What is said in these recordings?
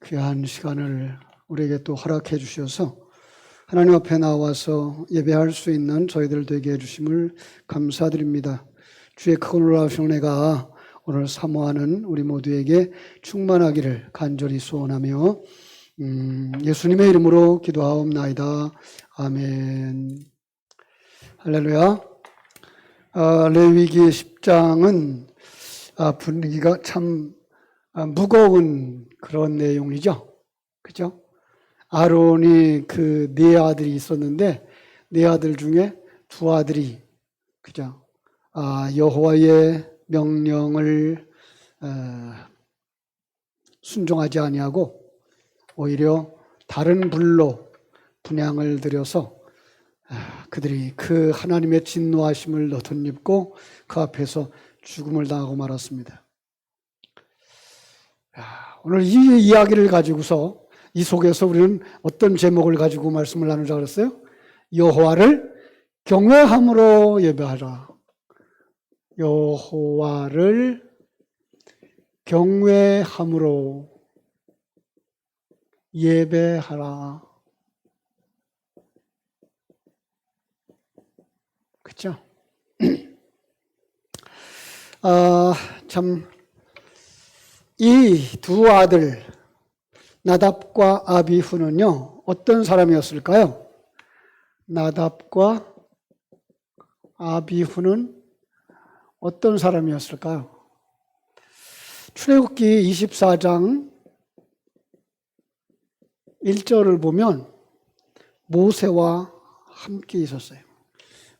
귀한 시간을 우리에게 또 허락해 주셔서 하나님 앞에 나와서 예배할 수 있는 저희들 되게 해주심을 감사드립니다. 주의 크고 놀라우신 은혜가 오늘 사모하는 우리 모두에게 충만하기를 간절히 소원하며 예수님의 이름으로 기도하옵나이다. 아멘. 할렐루야. 레위기 10장은 분위기가 참 무거운 그런 내용이죠. 그죠? 아론이 그 네 아들이 있었는데 네 아들 중에 두 아들이 그죠? 여호와의 명령을 순종하지 아니하고 오히려 다른 불로 분향을 들여서 그들이 그 하나님의 진노하심을 덧입고 그 앞에서 죽음을 당하고 말았습니다. 오늘 이 이야기를 가지고서 이 속에서 우리는 어떤 제목을 가지고 말씀을 나누자 그랬어요? 여호와를 경외함으로 예배하라. 여호와를 경외함으로 예배하라. 그렇죠? 참 이 두 아들 나답과 아비후는요 어떤 사람이었을까요? 나답과 아비후는 어떤 사람이었을까요? 출애굽기 24장 1절을 보면 모세와 함께 있었어요.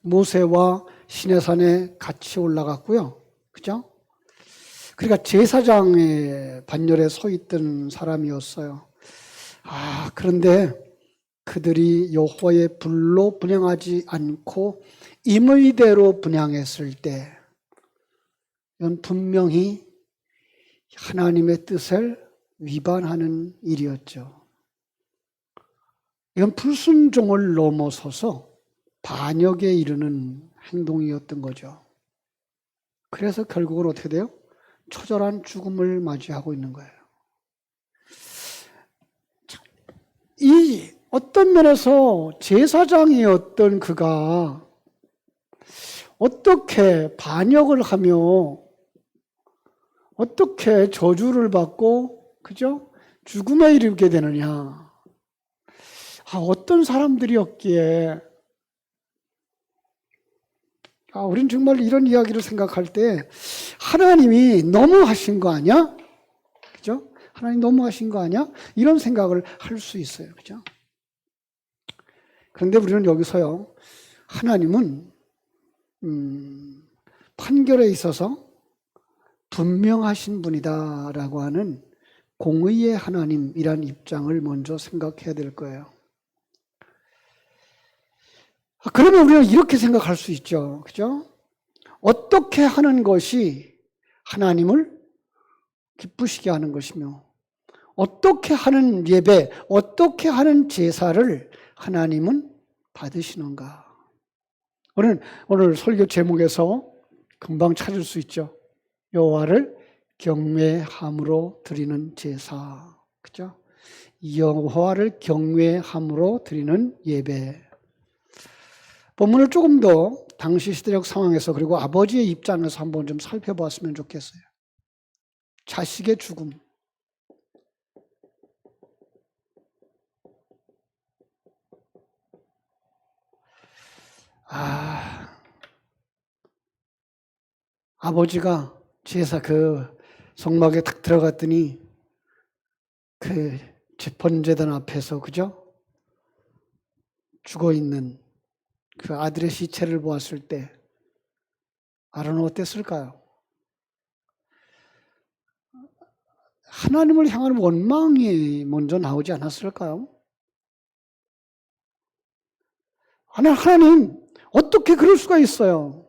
모세와 시내산에 같이 올라갔고요. 그죠? 그러니까 제사장의 반열에 서 있던 사람이었어요. 그런데 그들이 여호와의 불로 분향하지 않고 임의대로 분향했을 때 이건 분명히 하나님의 뜻을 위반하는 일이었죠. 이건 불순종을 넘어서서 반역에 이르는 행동이었던 거죠. 그래서 결국은 어떻게 돼요? 처절한 죽음을 맞이하고 있는 거예요. 이 어떤 면에서 제사장이었던 그가 어떻게 반역을 하며 어떻게 저주를 받고 그죠? 죽음에 이르게 되느냐. 어떤 사람들이었기에 우린 정말 이런 이야기를 생각할 때 하나님이 너무하신 거 아니야? 그죠? 하나님 너무하신 거 아니야? 이런 생각을 할 수 있어요. 그죠? 그런데 우리는 여기서요, 하나님은 판결에 있어서 분명하신 분이다라고 하는 공의의 하나님이란 입장을 먼저 생각해야 될 거예요. 그러면 우리는 이렇게 생각할 수 있죠. 그죠? 어떻게 하는 것이 하나님을 기쁘시게 하는 것이며 어떻게 하는 예배, 어떻게 하는 제사를 하나님은 받으시는가? 오늘 설교 제목에서 금방 찾을 수 있죠. 여호와를 경외함으로 드리는 제사. 그죠? 여호와를 경외함으로 드리는 예배. 본문을 조금 더 당시 시대적 상황에서 그리고 아버지의 입장에서 한번 좀 살펴봤으면 좋겠어요. 자식의 죽음. 아버지가 제사 성막에 딱 들어갔더니 그 번제단 앞에서 그죠? 죽어 있는 그 아들의 시체를 보았을 때 아론은 어땠을까요? 하나님을 향하는 원망이 먼저 나오지 않았을까요? 하나님 어떻게 그럴 수가 있어요?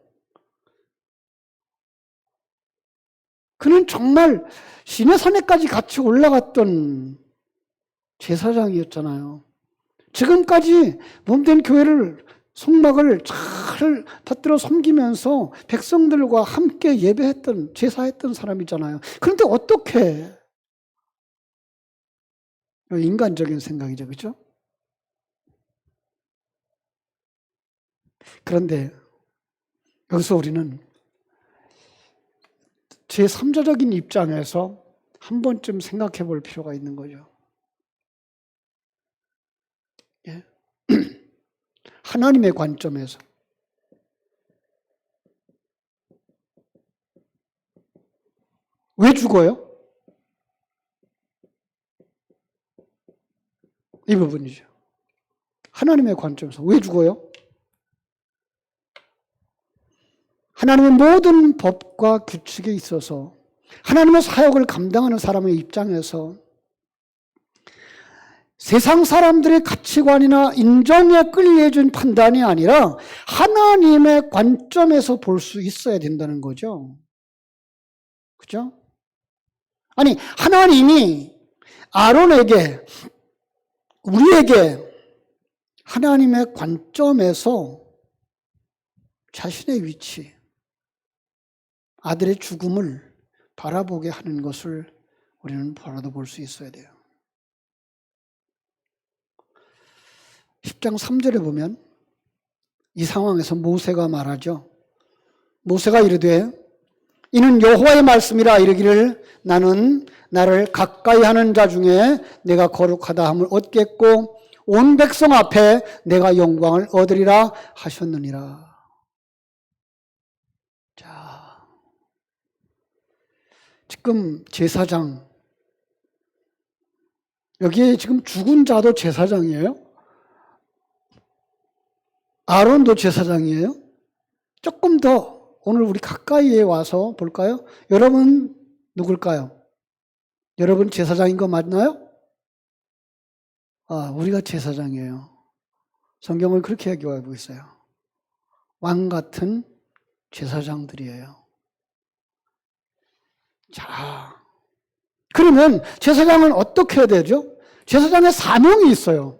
그는 정말 시내산에까지 같이 올라갔던 제사장이었잖아요. 지금까지 몸된 교회를 성막을 잘 받들어 섬기면서 백성들과 함께 예배했던 제사했던 사람이잖아요. 그런데 어떻게 인간적인 생각이죠. 그렇죠? 그런데 여기서 우리는 제3자적인 입장에서 한 번쯤 생각해 볼 필요가 있는 거죠. 예. 하나님의 관점에서. 왜 죽어요? 이 부분이죠. 하나님의 관점에서 왜 죽어요? 하나님의 모든 법과 규칙에 있어서 하나님의 사역을 감당하는 사람의 입장에서 세상 사람들의 가치관이나 인정에 끌려준 판단이 아니라 하나님의 관점에서 볼 수 있어야 된다는 거죠. 그죠? 아니, 하나님이 아론에게, 우리에게 하나님의 관점에서 자신의 위치, 아들의 죽음을 바라보게 하는 것을 우리는 바라볼 수 있어야 돼요. 10장 3절에 보면 이 상황에서 모세가 말하죠. 모세가 이르되 이는 여호와의 말씀이라 이르기를 나는 나를 가까이 하는 자 중에 내가 거룩하다 함을 얻겠고 온 백성 앞에 내가 영광을 얻으리라 하셨느니라. 자, 지금 제사장, 여기에 지금 죽은 자도 제사장이에요? 아론도 제사장이에요? 조금 더 오늘 우리 가까이에 와서 볼까요? 여러분 누굴까요? 여러분 제사장인 거 맞나요? 우리가 제사장이에요. 성경을 그렇게 얘기하고 있어요. 왕 같은 제사장들이에요. 자, 그러면 제사장은 어떻게 해야 되죠? 제사장의 사명이 있어요.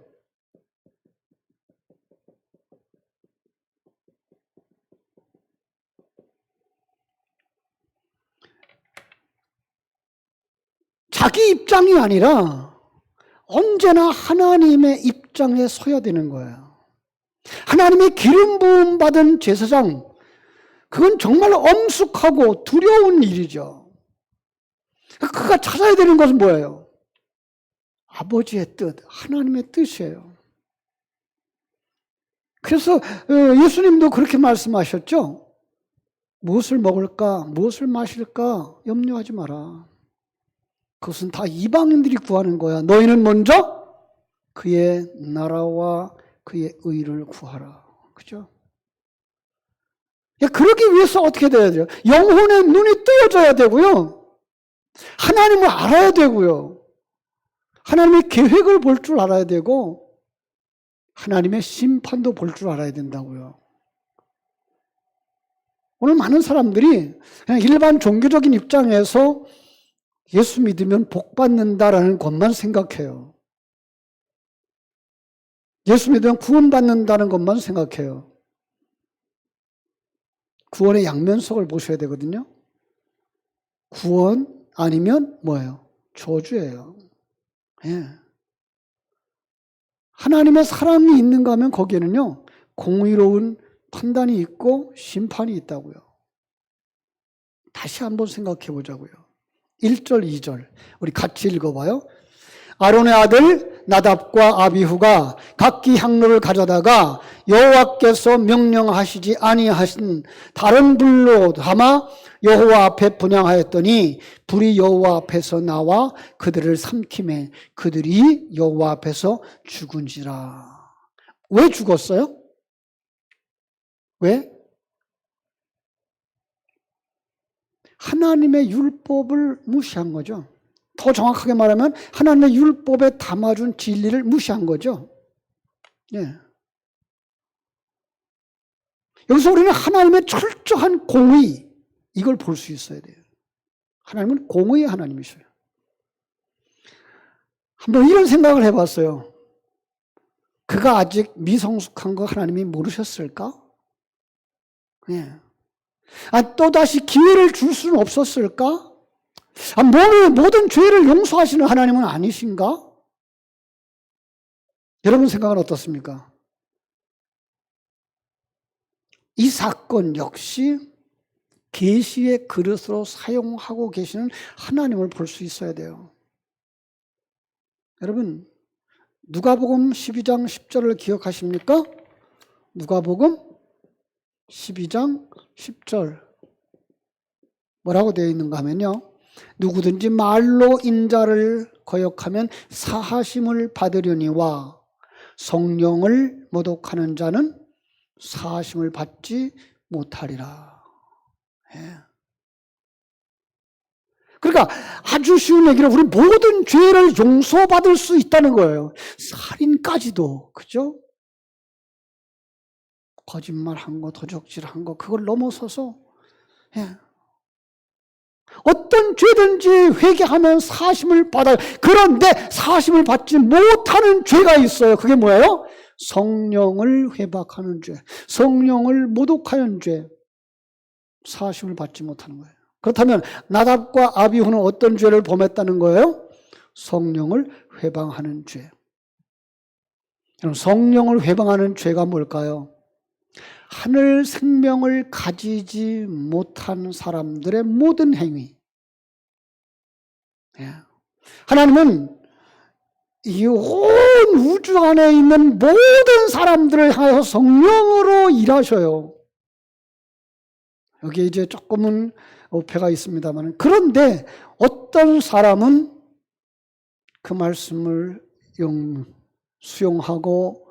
자기 입장이 아니라 언제나 하나님의 입장에 서야 되는 거예요. 하나님의 기름 부음 받은 제사장, 그건 정말 엄숙하고 두려운 일이죠. 그가 찾아야 되는 것은 뭐예요? 아버지의 뜻, 하나님의 뜻이에요. 그래서 예수님도 그렇게 말씀하셨죠. 무엇을 먹을까, 무엇을 마실까 염려하지 마라. 그것은 다 이방인들이 구하는 거야. 너희는 먼저 그의 나라와 그의 의를 구하라. 그죠? 그러기 위해서 어떻게 돼야 돼요? 영혼의 눈이 뜨여져야 되고요. 하나님을 알아야 되고요. 하나님의 계획을 볼 줄 알아야 되고 하나님의 심판도 볼 줄 알아야 된다고요. 오늘 많은 사람들이 그냥 일반 종교적인 입장에서 예수 믿으면 복 받는다라는 것만 생각해요. 예수 믿으면 구원받는다는 것만 생각해요. 구원의 양면성을 보셔야 되거든요. 구원 아니면 뭐예요? 저주예요. 예. 하나님의 사랑이 있는가 하면 거기에는요, 공의로운 판단이 있고 심판이 있다고요. 다시 한번 생각해 보자고요. 1절, 2절. 우리 같이 읽어봐요. 아론의 아들 나답과 아비후가 각기 향로를 가져다가 여호와께서 명령하시지 아니하신 다른 불로 담아 여호와 앞에 분향하였더니 불이 여호와 앞에서 나와 그들을 삼키매 그들이 여호와 앞에서 죽은지라. 왜 죽었어요? 왜? 하나님의 율법을 무시한 거죠. 더 정확하게 말하면 하나님의 율법에 담아준 진리를 무시한 거죠. 예. 여기서 우리는 하나님의 철저한 공의, 이걸 볼 수 있어야 돼요. 하나님은 공의의 하나님이셔요. 한번 이런 생각을 해봤어요. 그가 아직 미성숙한 거 하나님이 모르셨을까? 예. 또다시 기회를 줄 수는 없었을까? 모든 죄를 용서하시는 하나님은 아니신가? 여러분 생각은 어떻습니까? 이 사건 역시 계시의 그릇으로 사용하고 계시는 하나님을 볼 수 있어야 돼요. 여러분, 누가복음 12장 10절을 기억하십니까? 누가복음 12장 10절 뭐라고 되어 있는가 하면요, 누구든지 말로 인자를 거역하면 사하심을 받으려니와 성령을 모독하는 자는 사하심을 받지 못하리라. 예. 그러니까 아주 쉬운 얘기로 우리 모든 죄를 용서받을 수 있다는 거예요. 살인까지도, 그죠? 거짓말한 거, 도적질한 거, 그걸 넘어서서, 예. 어떤 죄든지 회개하면 사심을 받아요. 그런데 사심을 받지 못하는 죄가 있어요. 그게 뭐예요? 성령을 회박하는 죄, 성령을 모독하는 죄, 사심을 받지 못하는 거예요. 그렇다면 나답과 아비후는 어떤 죄를 범했다는 거예요? 성령을 회방하는 죄. 그럼 성령을 회방하는 죄가 뭘까요? 하늘 생명을 가지지 못한 사람들의 모든 행위. 하나님은 이 온 우주 안에 있는 모든 사람들을 향해서 성령으로 일하셔요. 여기에 이제 조금은 오해가 있습니다만, 그런데 어떤 사람은 그 말씀을 수용하고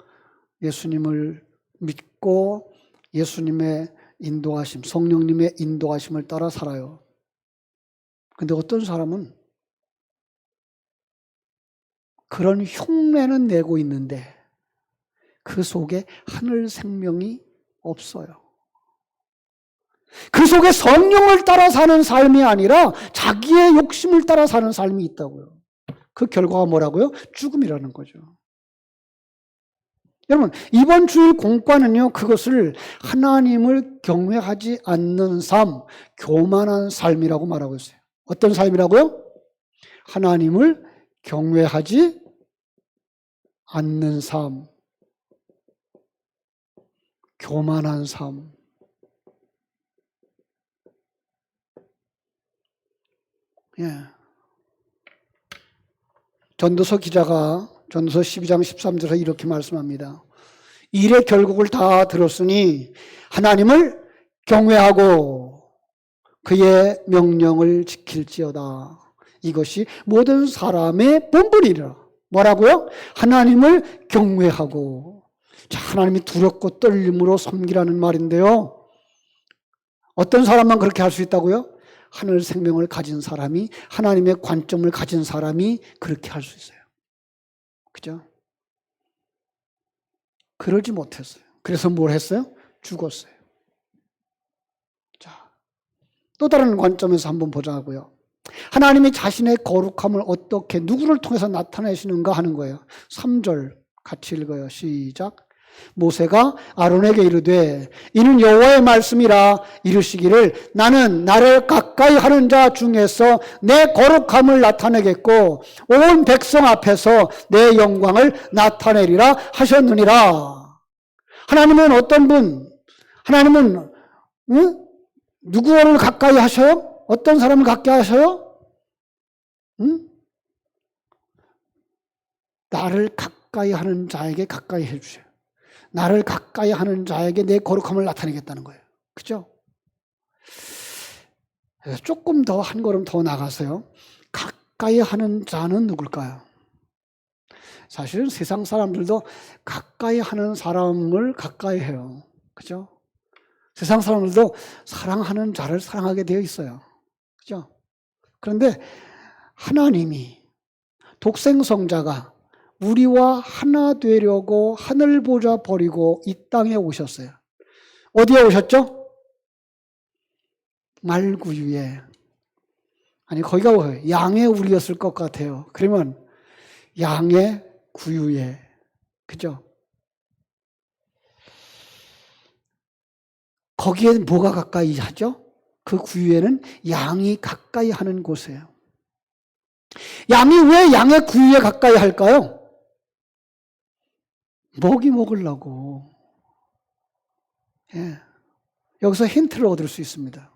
예수님을 믿고 예수님의 인도하심, 성령님의 인도하심을 따라 살아요. 근데 어떤 사람은 그런 흉내는 내고 있는데 그 속에 하늘 생명이 없어요. 그 속에 성령을 따라 사는 삶이 아니라 자기의 욕심을 따라 사는 삶이 있다고요. 그 결과가 뭐라고요? 죽음이라는 거죠. 여러분, 이번 주일 공과는요, 그것을 하나님을 경외하지 않는 삶, 교만한 삶이라고 말하고 있어요. 어떤 삶이라고요? 하나님을 경외하지 않는 삶, 교만한 삶. 예. 전도서 기자가 전도서 12장 13절에 이렇게 말씀합니다. 일의 결국을 다 들었으니 하나님을 경외하고 그의 명령을 지킬지어다. 이것이 모든 사람의 본분이라. 뭐라고요? 하나님을 경외하고. 자, 하나님이 두렵고 떨림으로 섬기라는 말인데요. 어떤 사람만 그렇게 할 수 있다고요? 하늘 생명을 가진 사람이, 하나님의 관점을 가진 사람이 그렇게 할 수 있어요. 그죠? 그러지 못했어요. 그래서 뭘 했어요? 죽었어요. 자, 또 다른 관점에서 한번 보자고요. 하나님이 자신의 거룩함을 어떻게 누구를 통해서 나타내시는가 하는 거예요. 3절 같이 읽어요. 시작. 모세가 아론에게 이르되 이는 여호와의 말씀이라 이르시기를 나는 나를 가까이 하는 자 중에서 내 거룩함을 나타내겠고 온 백성 앞에서 내 영광을 나타내리라 하셨느니라. 하나님은 어떤 분? 하나님은 누구를 가까이 하셔요? 어떤 사람을 가까이 하셔요? 나를 가까이 하는 자에게 가까이 해주셔요. 나를 가까이 하는 자에게 내 거룩함을 나타내겠다는 거예요. 그죠? 조금 더 한 걸음 더 나가서요. 가까이 하는 자는 누굴까요? 사실은 세상 사람들도 가까이 하는 사람을 가까이 해요. 그죠? 세상 사람들도 사랑하는 자를 사랑하게 되어 있어요. 그죠? 그런데 하나님이 독생성자가 우리와 하나 되려고 하늘 보좌 버리고 이 땅에 오셨어요. 어디에 오셨죠? 말구유에. 아니 거기가 뭐예요? 양의 우리였을 것 같아요. 그러면 양의 구유에. 그죠? 거기에 뭐가 가까이 하죠? 그 구유에는 양이 가까이 하는 곳이에요. 양이 왜 양의 구유에 가까이 할까요? 먹이 먹으려고. 예. 여기서 힌트를 얻을 수 있습니다.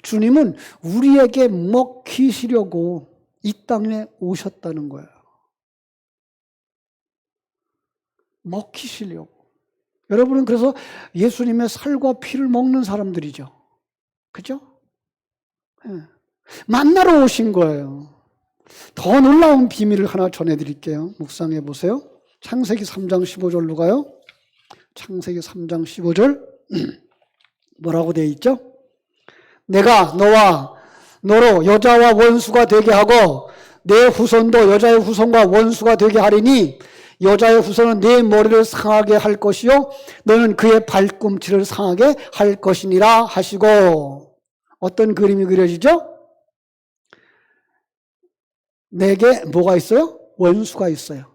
주님은 우리에게 먹히시려고 이 땅에 오셨다는 거예요. 먹히시려고. 여러분은 그래서 예수님의 살과 피를 먹는 사람들이죠. 그죠? 예. 만나러 오신 거예요. 더 놀라운 비밀을 하나 전해드릴게요. 묵상해 보세요. 창세기 3장 15절로 가요. 창세기 3장 15절 뭐라고 되어 있죠? 내가 너와 너로 여자와 원수가 되게 하고 내 후손도 여자의 후손과 원수가 되게 하리니 여자의 후손은 네 머리를 상하게 할 것이요 너는 그의 발꿈치를 상하게 할 것이니라 하시고, 어떤 그림이 그려지죠? 내게 뭐가 있어요? 원수가 있어요.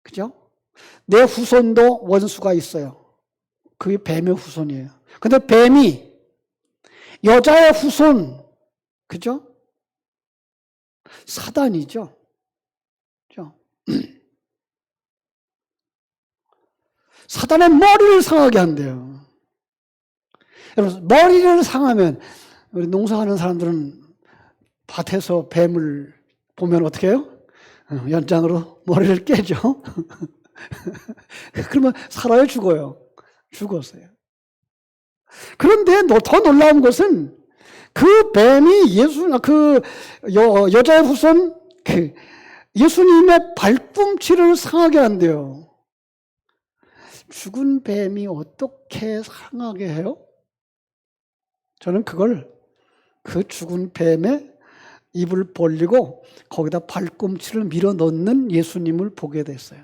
그죠? 내 후손도 원수가 있어요. 그게 뱀의 후손이에요. 근데 뱀이 여자의 후손, 그죠? 사단이죠. 그죠? 사단의 머리를 상하게 한대요. 여러분, 머리를 상하면, 우리 농사하는 사람들은 밭에서 뱀을 보면 어떻게 해요? 연장으로 머리를 깨죠. 그러면 살아요, 죽어요? 죽었어요. 그런데 더 놀라운 것은 그 뱀이 여자의 후손, 예수님의 발꿈치를 상하게 한대요. 죽은 뱀이 어떻게 상하게 해요? 저는 그 죽은 뱀의 입을 벌리고 거기다 발꿈치를 밀어 넣는 예수님을 보게 됐어요.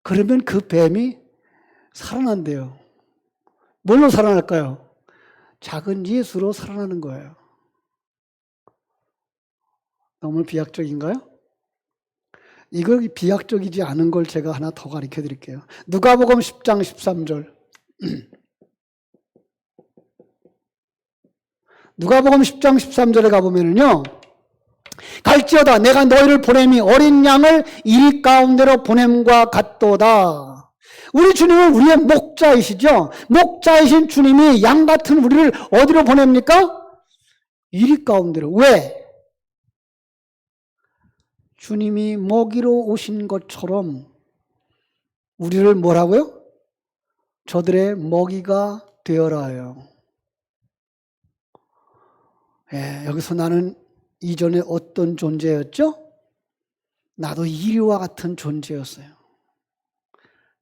그러면 그 뱀이 살아난대요. 뭘로 살아날까요? 작은 예수로 살아나는 거예요. 너무 비약적인가요? 이걸 비약적이지 않은 걸 제가 하나 더 가르쳐 드릴게요. 누가복음 10장 13절. 누가복음 10장 13절에 가보면요, 갈지어다 내가 너희를 보냄이 어린 양을 이리 가운데로 보냄과 같도다. 우리 주님은 우리의 목자이시죠. 목자이신 주님이 양 같은 우리를 어디로 보냅니까? 이리 가운데로. 왜? 주님이 먹이로 오신 것처럼 우리를 뭐라고요? 저들의 먹이가 되어라요. 예, 여기서 나는 이전에 어떤 존재였죠? 나도 이리와 같은 존재였어요.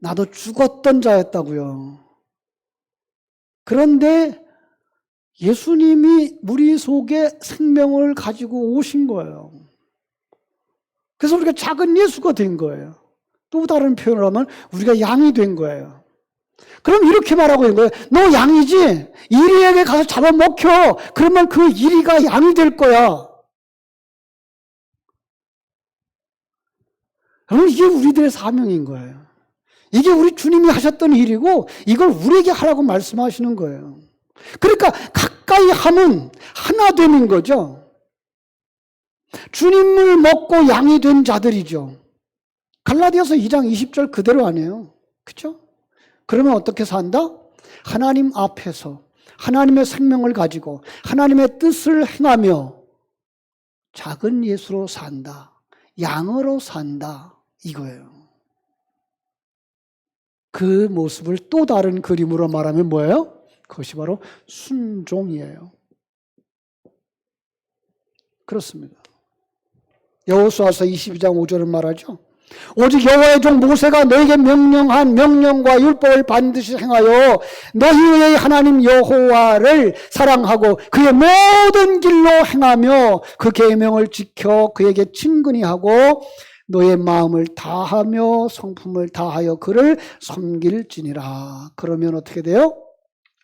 나도 죽었던 자였다고요. 그런데 예수님이 우리 속에 생명을 가지고 오신 거예요. 그래서 우리가 작은 예수가 된 거예요. 또 다른 표현을 하면 우리가 양이 된 거예요. 그럼 이렇게 말하고 있는 거예요. 너 양이지? 이리에게 가서 잡아먹혀. 그러면 그 이리가 양이 될 거야. 그럼 이게 우리들의 사명인 거예요. 이게 우리 주님이 하셨던 일이고 이걸 우리에게 하라고 말씀하시는 거예요. 그러니까 가까이 하면 하나 되는 거죠. 주님을 먹고 양이 된 자들이죠. 갈라디아서 2장 20절 그대로 아니에요. 그렇죠? 그러면 어떻게 산다? 하나님 앞에서 하나님의 생명을 가지고 하나님의 뜻을 행하며 작은 예수로 산다. 양으로 산다. 이거예요. 그 모습을 또 다른 그림으로 말하면 뭐예요? 그것이 바로 순종이에요. 그렇습니다. 여호수아서 22장 5절은 말하죠. 오직 여호와의 종 모세가 너에게 명령한 명령과 율법을 반드시 행하여 너희의 하나님 여호와를 사랑하고 그의 모든 길로 행하며 그 계명을 지켜 그에게 친근히 하고 너의 마음을 다하며 성품을 다하여 그를 섬길지니라. 그러면 어떻게 돼요?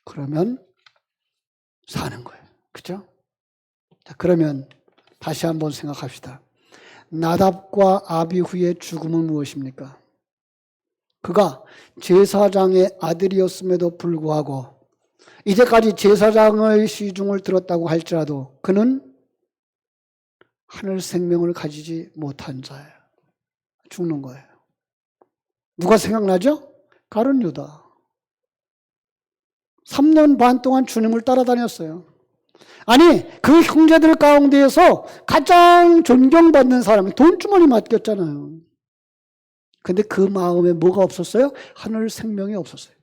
그러면 사는 거예요. 그렇죠? 자, 그러면 다시 한번 생각합시다. 나답과 아비후의 죽음은 무엇입니까? 그가 제사장의 아들이었음에도 불구하고 이제까지 제사장의 시중을 들었다고 할지라도 그는 하늘 생명을 가지지 못한 자예요. 죽는 거예요. 누가 생각나죠? 가룟 유다. 3년 반 동안 주님을 따라다녔어요. 아니, 그 형제들 가운데에서 가장 존경받는 사람이 돈주머니 맡겼잖아요. 근데 그 마음에 뭐가 없었어요? 하늘 생명이 없었어요.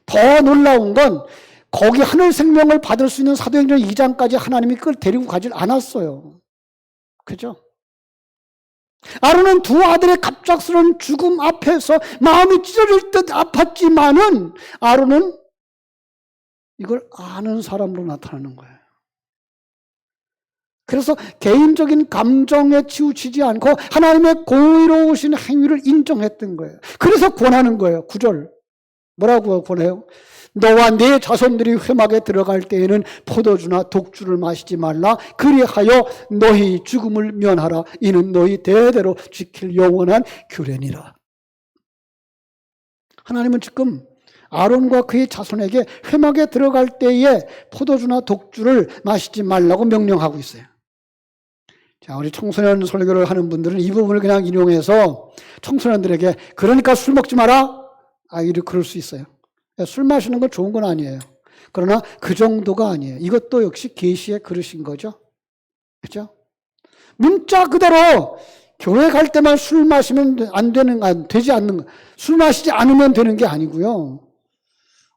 더 놀라운 건 거기 하늘 생명을 받을 수 있는 사도행전 2장까지 하나님이 그걸 데리고 가질 않았어요. 그죠? 아론은 두 아들의 갑작스러운 죽음 앞에서 마음이 찢어질 듯 아팠지만은 아론은 이걸 아는 사람으로 나타나는 거예요. 그래서 개인적인 감정에 치우치지 않고 하나님의 공의로우신 행위를 인정했던 거예요. 그래서 권하는 거예요. 9절. 뭐라고 권해요? 너와 네 자손들이 회막에 들어갈 때에는 포도주나 독주를 마시지 말라. 그리하여 너희 죽음을 면하라. 이는 너희 대대로 지킬 영원한 규례니라. 하나님은 지금 아론과 그의 자손에게 회막에 들어갈 때에 포도주나 독주를 마시지 말라고 명령하고 있어요. 자, 우리 청소년 설교를 하는 분들은 이 부분을 그냥 인용해서 청소년들에게 그러니까 술 먹지 마라. 이렇게 그럴 수 있어요. 술 마시는 건 좋은 건 아니에요. 그러나 그 정도가 아니에요. 이것도 역시 계시의 그릇인 거죠. 그죠? 문자 그대로 교회 갈 때만 술 마시면 되지 않는 거. 술 마시지 않으면 되는 게 아니고요.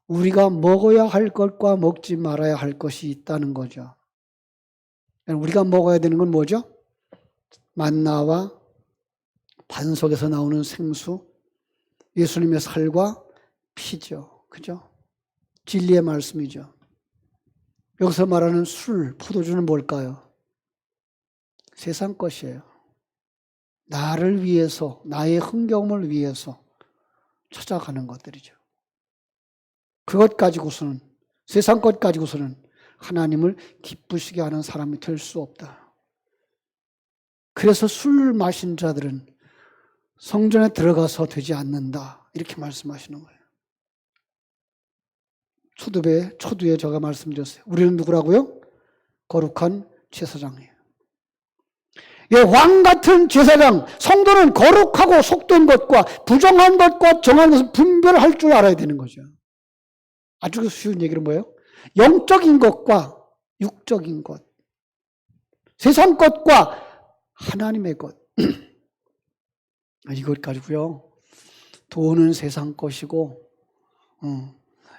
우리가 먹어야 할 것과 먹지 말아야 할 것이 있다는 거죠. 우리가 먹어야 되는 건 뭐죠? 만나와 반석에서 나오는 생수, 예수님의 살과 피죠. 그죠? 진리의 말씀이죠. 여기서 말하는 술, 포도주는 뭘까요? 세상 것이에요. 나를 위해서, 나의 흥겨움을 위해서 찾아가는 것들이죠. 그것 가지고서는, 세상 것 가지고서는 하나님을 기쁘시게 하는 사람이 될 수 없다. 그래서 술 마신 자들은 성전에 들어가서 되지 않는다. 이렇게 말씀하시는 거예요. 초두에 제가 말씀드렸어요. 우리는 누구라고요? 거룩한 제사장이에요. 예, 왕 같은 제사장, 성도는 거룩하고 속된 것과 부정한 것과 정한 것을 분별할 줄 알아야 되는 거죠. 아주 쉬운 얘기는 뭐예요? 영적인 것과 육적인 것, 세상 것과 하나님의 것. 이것 가지고요, 돈은 세상 것이고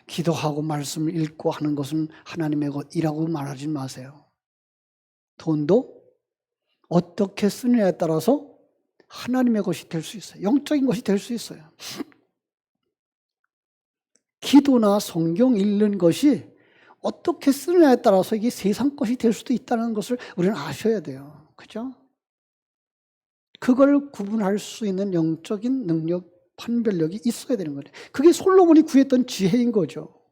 기도하고 말씀을 읽고 하는 것은 하나님의 것이라고 말하지 마세요. 돈도 어떻게 쓰느냐에 따라서 하나님의 것이 될 수 있어요. 영적인 것이 될 수 있어요. 기도나 성경 읽는 것이 어떻게 쓰느냐에 따라서 이게 세상 것이 될 수도 있다는 것을 우리는 아셔야 돼요. 그죠? 그걸 구분할 수 있는 영적인 능력, 판별력이 있어야 되는 거예요. 그게 솔로몬이 구했던 지혜인 거죠.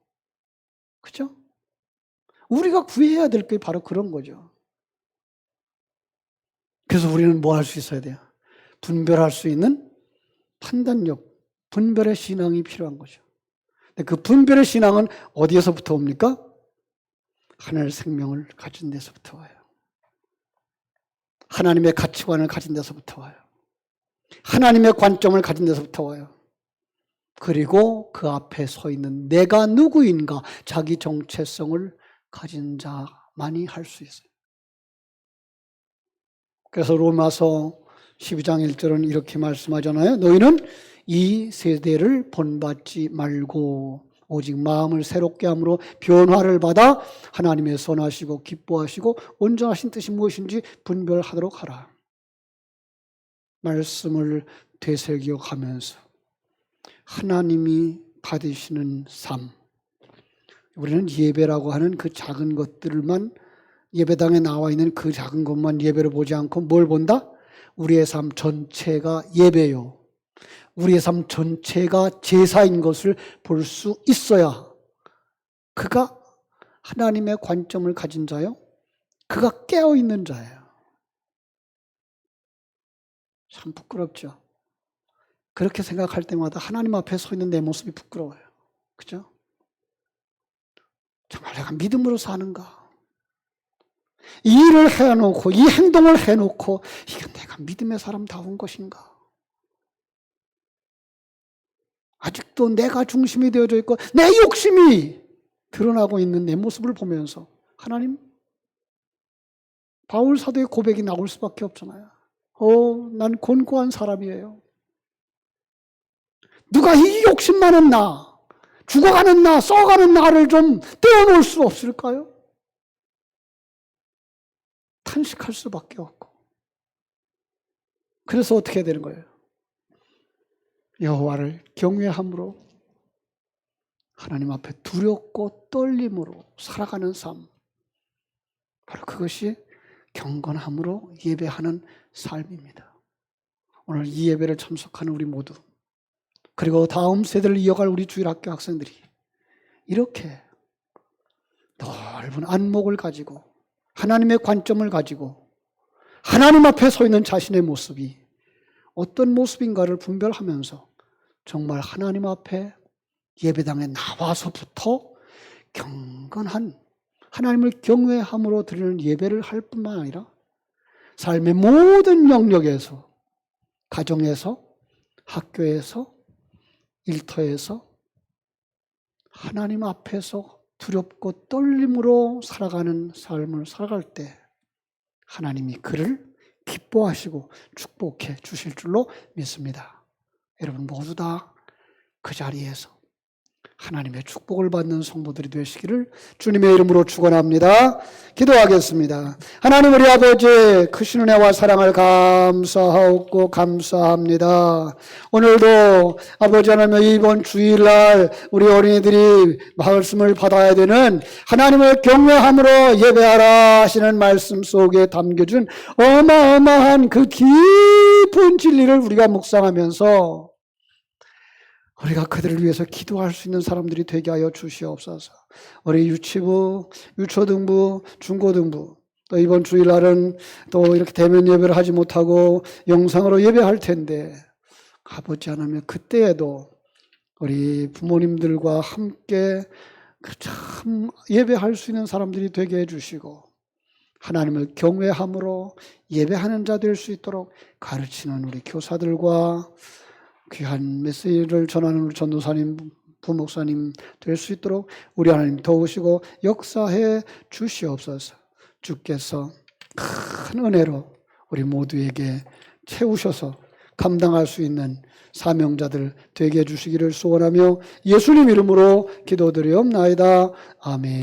그죠? 우리가 구해야 될 게 바로 그런 거죠. 그래서 우리는 뭐 할 수 있어야 돼요? 분별할 수 있는 판단력, 분별의 신앙이 필요한 거죠. 그 분별의 신앙은 어디에서부터 옵니까? 하늘 생명을 가진 데서부터 와요. 하나님의 가치관을 가진 데서부터 와요. 하나님의 관점을 가진 데서부터 와요. 그리고 그 앞에 서 있는 내가 누구인가, 자기 정체성을 가진 자만이 할 수 있어요. 그래서 로마서 12장 1절은 이렇게 말씀하잖아요. 너희는 이 세대를 본받지 말고 오직 마음을 새롭게 함으로 변화를 받아 하나님의 선하시고 기뻐하시고 온전하신 뜻이 무엇인지 분별하도록 하라. 말씀을 되새겨 가면서 하나님이 받으시는 삶, 우리는 예배라고 하는 그 작은 것들만, 예배당에 나와 있는 그 작은 것만 예배로 보지 않고 뭘 본다? 우리의 삶 전체가 예배요, 우리의 삶 전체가 제사인 것을 볼 수 있어야 그가 하나님의 관점을 가진 자요, 그가 깨어있는 자예요. 참 부끄럽죠. 그렇게 생각할 때마다 하나님 앞에 서 있는 내 모습이 부끄러워요. 그죠? 정말 내가 믿음으로 사는가? 이 일을 해놓고 이 행동을 해놓고 이게 내가 믿음의 사람다운 것인가? 아직도 내가 중심이 되어져 있고 내 욕심이 드러나고 있는 내 모습을 보면서 하나님, 바울 사도의 고백이 나올 수밖에 없잖아요. 난 곤고한 사람이에요. 누가 이 욕심 많은 나, 죽어가는 나, 썩어가는 나를 좀 떼어놓을 수 없을까요? 탄식할 수밖에 없고. 그래서 어떻게 해야 되는 거예요? 여호와를 경외함으로 하나님 앞에 두렵고 떨림으로 살아가는 삶, 바로 그것이 경건함으로 예배하는 삶입니다. 오늘 이 예배를 참석하는 우리 모두, 그리고 다음 세대를 이어갈 우리 주일학교 학생들이 이렇게 넓은 안목을 가지고 하나님의 관점을 가지고 하나님 앞에 서 있는 자신의 모습이 어떤 모습인가를 분별하면서 정말 하나님 앞에 예배당에 나와서부터 경건한 하나님을 경외함으로 드리는 예배를 할 뿐만 아니라 삶의 모든 영역에서, 가정에서, 학교에서, 일터에서 하나님 앞에서 두렵고 떨림으로 살아가는 삶을 살아갈 때 하나님이 그를 기뻐하시고 축복해 주실 줄로 믿습니다. 여러분 모두 다 그 자리에서 하나님의 축복을 받는 성도들이 되시기를 주님의 이름으로 축원합니다. 기도하겠습니다. 하나님 우리 아버지 크신 은혜와 사랑을 감사하옵고 감사합니다. 오늘도 아버지 하나님 이번 주일날 우리 어린이들이 말씀을 받아야 되는 하나님을 경외함으로 예배하라 하시는 말씀 속에 담겨준 어마어마한 그 깊은 진리를 우리가 묵상하면서 우리가 그들을 위해서 기도할 수 있는 사람들이 되게 하여 주시옵소서. 우리 유치부, 유초등부, 중고등부, 또 이번 주일날은 또 이렇게 대면 예배를 하지 못하고 영상으로 예배할 텐데 아버지 하나님 그때에도 우리 부모님들과 함께 참 예배할 수 있는 사람들이 되게 해주시고 하나님을 경외함으로 예배하는 자 될 수 있도록 가르치는 우리 교사들과 귀한 메시지를 전하는 우리 전도사님, 부목사님 될 수 있도록 우리 하나님 도우시고 역사해 주시옵소서. 주께서 큰 은혜로 우리 모두에게 채우셔서 감당할 수 있는 사명자들 되게 해주시기를 소원하며 예수님 이름으로 기도드리옵나이다. 아멘.